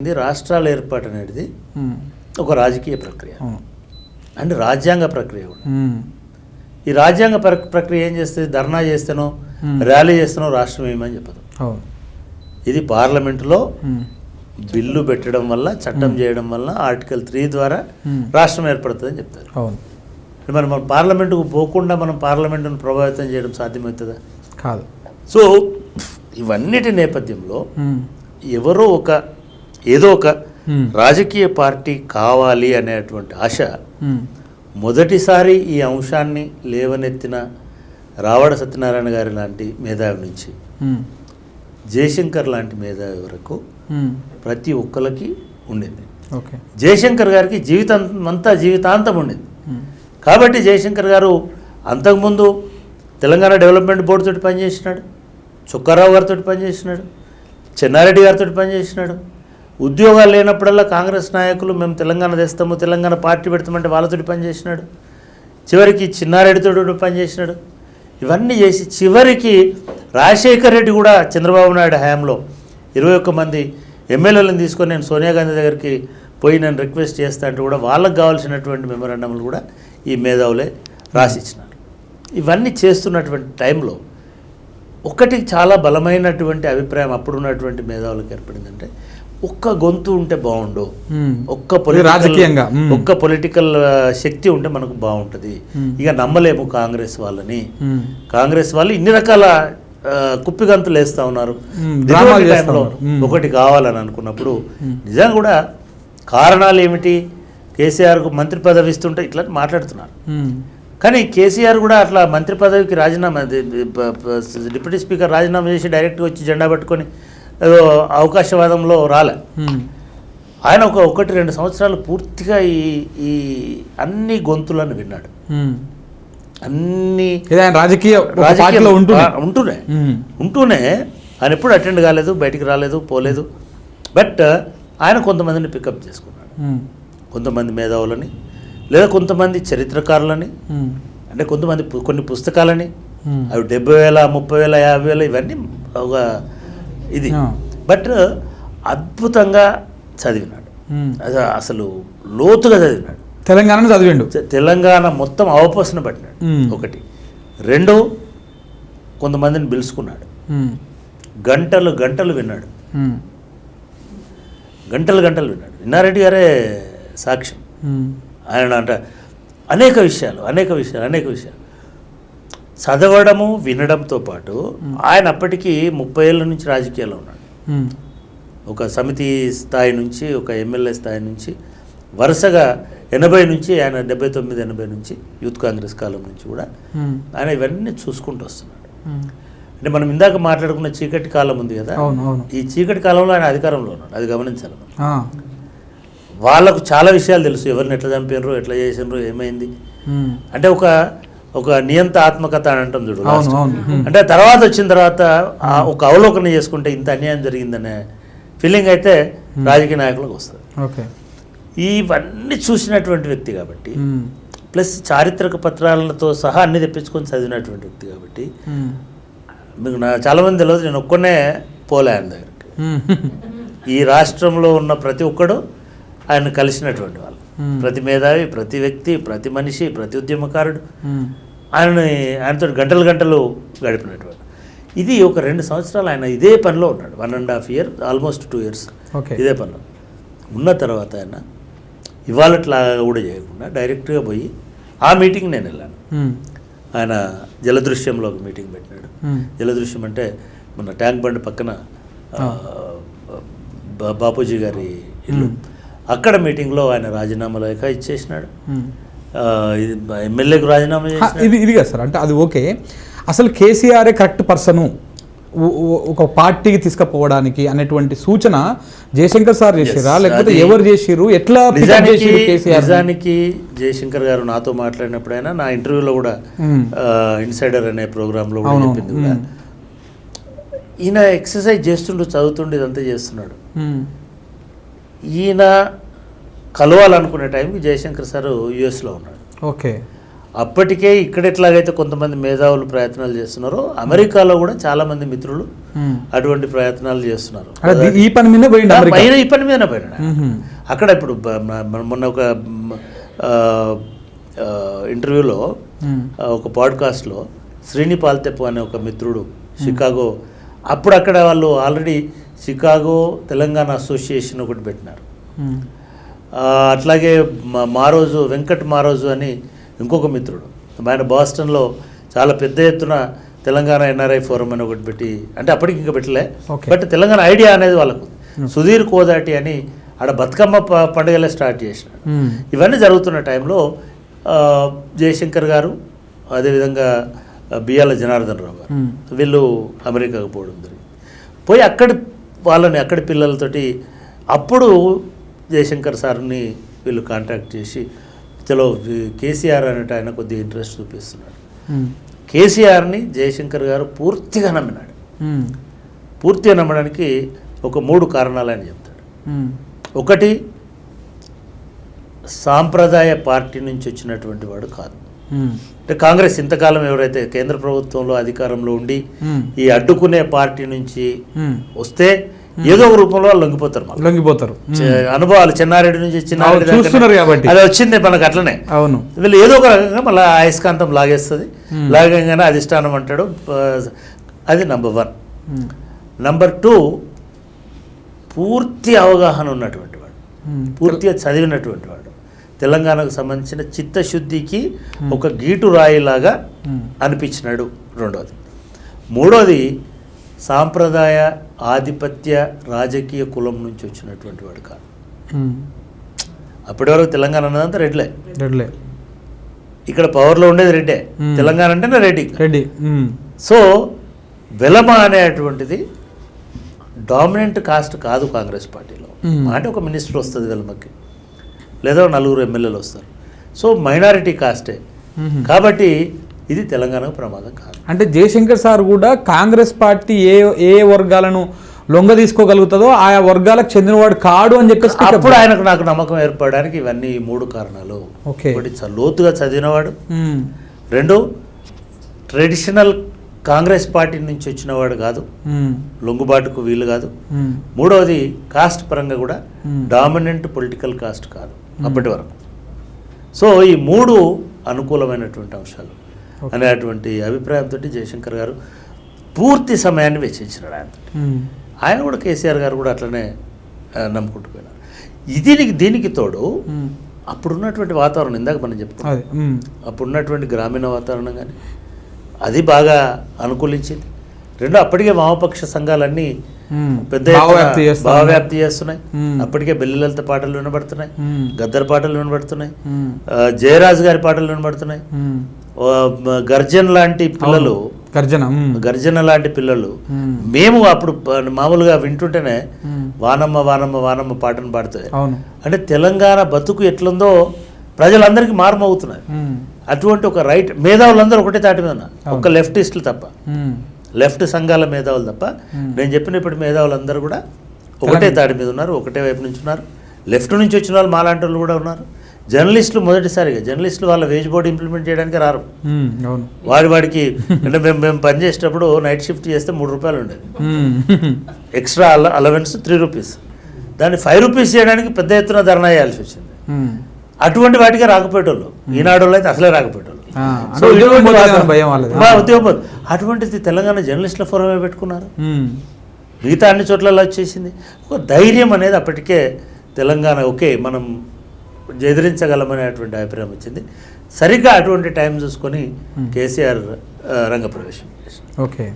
ఇది రాష్ట్రాల ఏర్పాటు అనేది ఒక రాజకీయ ప్రక్రియ అండ్ రాజ్యాంగ ప్రక్రియ కూడా. ఈ రాజ్యాంగ ప్రక్రియ ఏం చేస్తుంది? ధర్నా చేస్తానో ర్యాలీ చేస్తానో రాష్ట్రం ఏమని చెప్పదు. ఇది పార్లమెంటులో బిల్లు పెట్టడం వల్ల, చట్టం చేయడం వల్ల ఆర్టికల్ 3 ద్వారా రాష్ట్రం ఏర్పడుతుందని చెప్తారు. మరి మనం పార్లమెంటుకు పోకుండా మనం పార్లమెంటును ప్రభావితం చేయడం సాధ్యమవుతుందా? కాదు. సో ఇవన్నిటి నేపథ్యంలో ఎవరో ఏదో ఒక రాజకీయ పార్టీ కావాలి అనేటువంటి ఆశ మొదటిసారి ఈ అంశాన్ని లేవనెత్తిన రావడ సత్యనారాయణ గారి లాంటి మేధావి నుంచి జయశంకర్ లాంటి మేధావి వరకు ప్రతి ఒక్కరికి ఉండింది. జయశంకర్ గారికి జీవితాంతం ఉండింది. కాబట్టి జయశంకర్ గారు అంతకుముందు తెలంగాణ డెవలప్మెంట్ బోర్డు తోటి పనిచేసినాడు, చుక్కారావు గారితో పనిచేసినాడు, చెన్నారెడ్డి గారితో పనిచేసినాడు. ఉద్యోగాలు లేనప్పుడల్లా కాంగ్రెస్ నాయకులు మేము తెలంగాణ తెస్తాము, తెలంగాణ పార్టీ పెడతామంటే వాళ్ళతో పనిచేసినాడు. చివరికి చిన్నారెడ్డితో పనిచేసినాడు. ఇవన్నీ చేసి చివరికి రాజశేఖర్ రెడ్డి కూడా చంద్రబాబు నాయుడు హయాంలో 21 మంది ఎమ్మెల్యేలను తీసుకొని నేను సోనియా గాంధీ దగ్గరికి పోయి నేను రిక్వెస్ట్ చేస్తా అంటే కూడా వాళ్ళకు కావాల్సినటువంటి మెమరాండంలు కూడా ఈ మేధావులే రాసిచ్చినారు. ఇవన్నీ చేస్తున్నటువంటి టైంలో ఒకటి చాలా బలమైనటువంటి అభిప్రాయం అప్పుడున్నటువంటి మేధావులకు ఏర్పడిందంటే ఒక్క గొంతు ఉంటే బాగుండు, ఒక్క పొలిటికల్ శక్తి ఉంటే మనకు బాగుంటుంది. ఇక నమ్మలేము కాంగ్రెస్ వాళ్ళని. కాంగ్రెస్ వాళ్ళు ఇన్ని రకాల కుప్పిగంతులు వేస్తూ ఉన్నారు. టైంలో ఒకటి కావాలని అనుకున్నప్పుడు నిజంగా కూడా కారణాలు ఏమిటి? కేసీఆర్కు మంత్రి పదవి ఇస్తుంటే ఇట్లా మాట్లాడుతున్నారు. కానీ కేసీఆర్ కూడా అట్లా మంత్రి పదవికి రాజీనామా, డిప్యూటీ స్పీకర్ రాజీనామా చేసి డైరెక్ట్గా వచ్చి జెండా పట్టుకొని ఏదో అవకాశవాదంలో రాలే. ఆయన 1-2 సంవత్సరాలు పూర్తిగా ఈ అన్ని గొంతులను విన్నాడు. అన్ని రాజకీయ ఉంటూనే ఆయన ఎప్పుడు అటెండ్ కాలేదు, బయటికి రాలేదు, పోలేదు. బట్ ఆయన కొంతమందిని పికప్ చేసుకున్నాడు. కొంతమంది మేధావులని, లేదా కొంతమంది చరిత్రకారులని, అంటే కొంతమంది కొన్ని పుస్తకాలని, అవి 70,000, 30,000, 50,000 ఇవన్నీ ఒక ఇది. బట్ అద్భుతంగా చదివినాడు. అసలు లోతుగా చదివినాడు. తెలంగాణను చదివిండు. తెలంగాణ మొత్తం అవపోసన పట్టినాడు. ఒకటి. 2, కొంతమందిని పిలుచుకున్నాడు. గంటలు విన్నాడు. గంటలు విన్నాడు. ఇన్నారెడ్డి గారే సాక్ష్యం. ఆయన అంట అనేక విషయాలు చదవడము వినడంతో పాటు ఆయన అప్పటికి 30 ఏళ్ళ నుంచి రాజకీయాల్లో ఉన్నాడు. ఒక సమితి స్థాయి నుంచి, ఒక ఎమ్మెల్యే స్థాయి నుంచి వరుసగా 80 నుంచి, ఆయన 79-80 నుంచి యూత్ కాంగ్రెస్ కాలం నుంచి కూడా ఆయన ఇవన్నీ చూసుకుంటూ వస్తున్నాడు. అంటే మనం ఇందాక మాట్లాడుకున్న చీకటి కాలం ఉంది కదా, ఈ చీకటి కాలంలో ఆయన అధికారంలో ఉన్నాడు. అది గమనించాలి. వాళ్ళకు చాలా విషయాలు తెలుసు. ఎవరిని ఎట్లా చంపినరు, ఎట్లా చేసినారు, ఏమైంది అంటే ఒక నియంతాత్మకత అని అంటాం చూడు. అంటే తర్వాత వచ్చిన తర్వాత ఒక అవలోకన చేసుకుంటే ఇంత అన్యాయం జరిగిందనే ఫీలింగ్ అయితే రాజకీయ నాయకులకు వస్తుంది. ఇవన్నీ చూసినటువంటి వ్యక్తి కాబట్టి, ప్లస్ చారిత్రక పత్రాలతో సహా అన్ని తెప్పించుకొని చదివినటువంటి వ్యక్తి కాబట్టి, మీకు చాలామంది తెలియదు, నేను ఒక్కనే పోలే ఆయన దగ్గరికి. ఈ రాష్ట్రంలో ఉన్న ప్రతి ఒక్కడు ఆయన కలిసినటువంటి వాళ్ళు, ప్రతి మేధావి, ప్రతి వ్యక్తి, ప్రతి మనిషి, ప్రతి ఉద్యమకారుడు ఆయనతో గంటలు గడిపినటువంటి. ఇది ఒక 2 సంవత్సరాలు ఆయన ఇదే పనిలో ఉన్నాడు. 1.5 year, ఆల్మోస్ట్ 2 years ఇదే పనిలో ఉన్న తర్వాత ఆయన ఇవాళట్లా కూడా చేయకుండా డైరెక్ట్గా పోయి ఆ మీటింగ్ నేను వెళ్ళాను. ఆయన జలదృశ్యంలో ఒక మీటింగ్ పెట్టినాడు. జలదృశ్యం అంటే మన ట్యాంక్ బండ్ పక్కన బాపూజీ గారి ఇల్లు. అక్కడ మీటింగ్లో ఆయన రాజీనామా లేఖ ఇచ్చేసినాడు. ఎమ్మెల్యేకు రాజీనామా చేసినాడు. ఇది కదా సార్, అంటే అది ఓకే. అసలు కేసీఆర్ కరెక్ట్ పర్సను ఒక పార్టీకి తీసుకుపోవడానికి అనేటువంటి సూచన జయశంకర్ సార్ చేసిరా, లేకపోతే ఎవరు చేసిరు, ఎట్లా? నిజానికి జయశంకర్ గారు నాతో మాట్లాడినప్పుడు ఆయన నా ఇంటర్వ్యూలో కూడా ఇన్సైడర్ అనే ప్రోగ్రాంలో కూడా చెప్పింది కూడా, ఈయన ఎక్సర్సైజ్ చేస్తుండు, చదువుతుండు, ఇదంతా చేస్తున్నాడు. ఈయన కలవాలనుకునే టైంకి జయశంకర్ సార్ యుఎస్లో ఉన్నాడు. ఓకే. అప్పటికే ఇక్కడ ఎట్లాగైతే కొంతమంది మేధావులు ప్రయత్నాలు చేస్తున్నారో అమెరికాలో కూడా చాలా మంది మిత్రులు అటువంటి ప్రయత్నాలు చేస్తున్నారు. ఈ పని మీద ఈ పని మీద పోయినా అక్కడ ఇప్పుడు మొన్న ఒక ఇంటర్వ్యూలో ఒక పాడ్కాస్ట్లో శ్రీని పాల్తెప్పు అనే ఒక మిత్రుడు షికాగో, అప్పుడు అక్కడ వాళ్ళు ఆల్రెడీ షికాగో తెలంగాణ అసోసియేషన్ ఒకటి పెట్టినారు. అట్లాగే మారోజు వెంకట్ మారోజు అని ఇంకొక మిత్రుడు, ఆయన బాస్టన్లో చాలా పెద్ద ఎత్తున తెలంగాణ ఎన్ఆర్ఐ ఫోరం అని ఒకటి పెట్టి, అంటే అప్పటికి ఇంకా పెట్టలే, బట్ తెలంగాణ ఐడియా అనేది వాళ్ళకు. సుధీర్ కోదాటి అని ఆడ బతుకమ్మ పండుగలే స్టార్ట్ చేసినాడు. ఇవన్నీ జరుగుతున్న టైంలో జయశంకర్ గారు, అదేవిధంగా బియ్యాల జనార్దన్ రావు గారు వీళ్ళు అమెరికాకు పోవడం జరిగింది. పోయి అక్కడి పిల్లలతోటి అప్పుడు జయశంకర్ సార్ని వీళ్ళు కాంటాక్ట్ చేసి, చలో కేసీఆర్ అనేట ఆయన కొద్దిగా ఇంట్రెస్ట్ చూపిస్తున్నాడు. కేసీఆర్ని జయశంకర్ గారు పూర్తిగా నమ్మినాడు. పూర్తిగా నమ్మడానికి ఒక 3 కారణాలు అని చెప్తాడు. ఒకటి, సాంప్రదాయ పార్టీ నుంచి వచ్చినటువంటి వాడు కాదు. అంటే కాంగ్రెస్ ఇంతకాలం ఎవరైతే కేంద్ర ప్రభుత్వంలో అధికారంలో ఉండి ఈ అడ్డుకునే పార్టీ నుంచి వస్తే ఏదో ఒక రూపంలో వాళ్ళు లొంగిపోతారు. అనుభవాలు చెన్నారెడ్డి నుంచి అది వచ్చింది మనకు అట్లనే. అవును, వీళ్ళు ఏదో ఒక రకంగా మళ్ళీ అయస్కాంతం లాగేస్తుంది. లాగంగానే అధిష్టానం అంటాడు. అది నంబర్ 1. నంబర్ 2, పూర్తి అవగాహన ఉన్నటువంటి వాడు, పూర్తిగా చదివినటువంటి వాడు, తెలంగాణకు సంబంధించిన చిత్తశుద్ధికి ఒక గీటు రాయిలాగా అనిపించినాడు. రెండోది. మూడోది, సాంప్రదాయ ఆధిపత్య రాజకీయ కులం నుంచి వచ్చినటువంటి వాడు కాదు. అప్పటి వరకు తెలంగాణ అన్నదంతా రెడ్లే. ఇక్కడ పవర్లో ఉండేది రెడ్డే. తెలంగాణ అంటేనే రెడ్డి. సో వెలమ అనేటువంటిది డామినెంట్ కాస్ట్ కాదు కాంగ్రెస్ పార్టీలో. అంటే ఒక మినిస్టర్ వస్తుంది వెలమకి, లేదా 4 ఎమ్మెల్యేలు వస్తారు. సో మైనారిటీ కాస్టే. కాబట్టి ఇది తెలంగాణకు ప్రమాదం కాదు. అంటే జయశంకర్ సార్ కూడా కాంగ్రెస్ పార్టీ ఏ వర్గాలను లొంగ తీసుకోగలుగుతుందో ఆయా వర్గాలకు చెందినవాడు కాడు అని చెప్పేసి అప్పుడు నాకు నమ్మకం ఏర్పడడానికి ఇవన్నీ 3 కారణాలు. ఒకటి, లోతుగా చదివినవాడు. 2, ట్రెడిషనల్ కాంగ్రెస్ పార్టీ నుంచి వచ్చినవాడు కాదు, లొంగుబాటుకు వీలు కాదు. 3వది, కాస్ట్ పరంగా కూడా డామినెంట్ పొలిటికల్ కాస్ట్ కాదు అప్పటి వరకు. సో ఈ 3 అనుకూలమైనటువంటి అంశాలు అనేటువంటి అభిప్రాయంతో జయశంకర్ గారు పూర్తి సమయాన్ని వెచ్చించినాడు. ఆయన కూడా కేసీఆర్ గారు కూడా అట్లనే నమ్ముకుంటూ పోయినారు. దీనికి తోడు అప్పుడున్నటువంటి వాతావరణం, ఇందాక మనం చెప్తాం, అప్పుడున్నటువంటి గ్రామీణ వాతావరణం కానీ అది బాగా అనుకూలించింది. 2, అప్పటికే వామపక్ష సంఘాలన్నీ పెద్ద భావవ్యాప్తి చేస్తున్నాయి. అప్పటికే బెల్లిలలిత పాటలు వినబడుతున్నాయి, గద్దర్ పాటలు వినబడుతున్నాయి, జయరాజు గారి పాటలు వినబడుతున్నాయి. గర్జన్ లాంటి పిల్లలు, గర్జన లాంటి పిల్లలు మేము అప్పుడు మామూలుగా వింటుంటేనే వానమ్మ వానమ్మ వానమ్మ పాటను పాడుతాయి. అంటే తెలంగాణ బతుకు ఎట్లుందో ప్రజలందరికీ మారుమవుతున్నారు. అటువంటి ఒక రైట్ మేధావులందరూ ఒకటే తాటి మీద ఉన్నారు, ఒక లెఫ్టిస్టులు తప్ప, లెఫ్ట్ సంఘాల మేధావులు తప్ప. నేను చెప్పిన ఇప్పుడు మేధావులందరూ కూడా ఒకటే తాటి మీద ఉన్నారు, ఒకటే వైపు నుంచి ఉన్నారు. లెఫ్ట్ నుంచి వచ్చిన వాళ్ళు మాలాంటి వాళ్ళు కూడా ఉన్నారు. జర్నలిస్టులు మొదటిసారిగా జర్నలిస్టులు వాళ్ళ వేజ్ బోర్డు ఇంప్లిమెంట్ చేయడానికి రారు. వాడికి అంటే మేము పనిచేసేటప్పుడు నైట్ షిఫ్ట్ చేస్తే 3 రూపాయలు ఉండేది, ఎక్స్ట్రా అలవెన్స్ 3 రూపీస్. దాన్ని 5 రూపీస్ చేయడానికి పెద్ద ఎత్తున ధర్నా చేయాల్సి వచ్చింది. అటువంటి వాటికే రాకపోయేటోళ్ళు, ఈనాడు వాళ్ళు అయితే అసలే రాకపోయేటోళ్ళు. ఉద్యోగం అటువంటిది తెలంగాణ జర్నలిస్టుల ఫోరమే పెట్టుకున్నారు. మిగతా అన్ని చోట్ల వచ్చేసింది. ఒక ధైర్యం అనేది అప్పటికే తెలంగాణ ఓకే మనం ఎదిరించగలమనేటువంటి అభిప్రాయం వచ్చింది. సరిగ్గా అటువంటి టైం చూసుకొని కేసీఆర్ రంగప్రవేశం చేశారు. ఓకే.